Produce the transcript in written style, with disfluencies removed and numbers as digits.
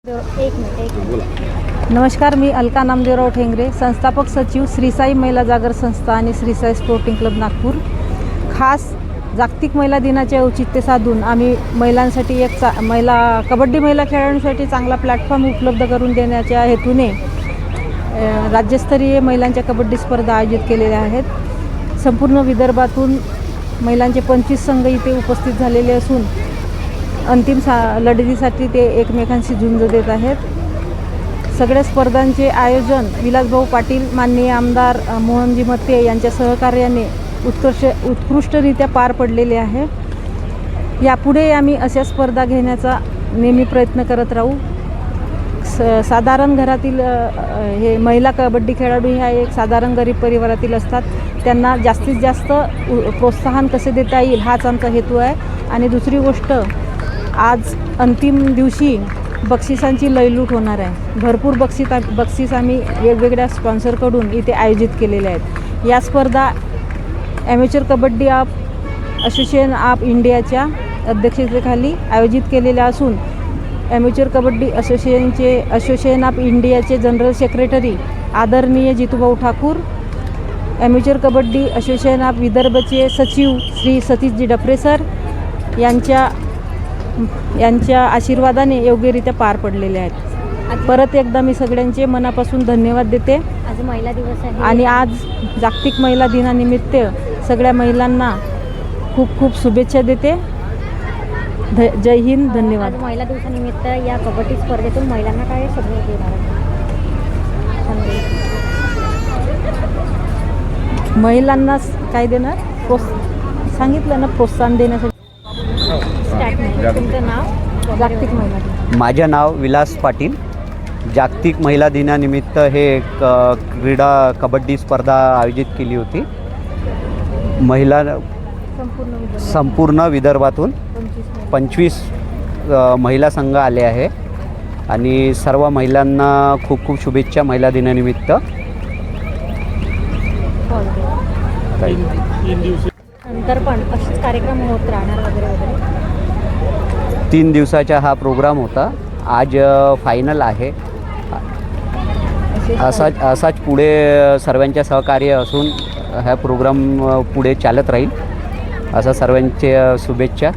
एक मिनिट नमस्कार, मी अलका नामदेवराव ठेंगरे, संस्थापक सचिव श्री साई महिला जागर संस्था आणि श्री साई स्पोर्टिंग क्लब नागपूर. खास जागतिक महिला दिनाचे औचित्य साधून आम्ही महिलांसाठी कबड्डी महिला खेळाडूंसाठी चांगला प्लॅटफॉर्म उपलब्ध करून देण्याच्या हेतूने राज्यस्तरीय महिलांच्या कबड्डी स्पर्धा आयोजित केलेल्या आहेत. संपूर्ण विदर्भातून महिलांचे 25 संघ इथे उपस्थित झालेले असून अंतिम लढतीसाठी ते एकमेकांशी झुंज देत आहेत. सगळ्या स्पर्धांचे आयोजन विलासभाऊ पाटील, माननीय आमदार मोहनजी मत्ते यांच्या सहकार्याने उत्कृष्टरित्या पार पडलेले आहे. यापुढे आम्ही अशा स्पर्धा घेण्याचा नेहमी प्रयत्न करत राहू. साधारण घरातील हे महिला कबड्डी खेळाडू ह्या एक साधारण गरीब परिवारातील असतात. त्यांना जास्तीत जास्त प्रोत्साहन कसे देता येईल हाच आमचा हेतू आहे. आणि दुसरी गोष्ट, आज अंतिम दिवशी बक्षिसांची लयलूट होणार आहे. भरपूर बक्षीस आम्ही वेगवेगळ्या स्पॉन्सरकडून इथे आयोजित केलेल्या आहेत. या स्पर्धा ॲमेचर कबड्डी असोसिएशन ऑफ इंडियाच्या अध्यक्षतेखाली आयोजित केलेल्या असून ॲमेचर कबड्डी असोसिएशन ऑफ इंडियाचे जनरल सेक्रेटरी आदरणीय जितूभाऊ Thakur, amateur kabaddi association of विदर्भचे सचिव श्री सतीशजी डफरे सर यांच्या आशीर्वादाने योग्यरित्या पार पडलेले आहेत. परत एकदा मी सगळ्यांचे मनापासून धन्यवाद देते. आज महिला दिवस आहे आणि आज जागतिक महिला दिनानिमित्त सगळ्या महिलांना खूप खूप शुभेच्छा देते. जय हिंद, धन्यवाद. आज महिला दिवसानिमित्त या कबड्डी स्पर्धेतून महिलांना काय संदेश देणार आहे? महिलांना काय देणार? सांगितलं ना, प्रोत्साहन देण्यासाठी. तुमचं नाव? जागतिक महिला दिन. माझे नाव विलास पाटील. जागतिक महिला दिनानिमित्त हे एक क्रीडा कबड्डी स्पर्धा आयोजित केली होती. महिला संपूर्ण विदर्भातून 25 महिला संघ आले आहे आणि सर्व महिलांना खूप खूप शुभेच्छा महिला दिनानिमित्त. नंतर पण असेच कार्यक्रम होत राहणार वगैरे 3 दिवसाचा हा प्रोग्राम होता. आज फायनल आहे. असाच पुढे सर्वांच्या सहकार्य असून हा प्रोग्राम पुढे चालत राहील. असा सर्वांच्या शुभेच्छा.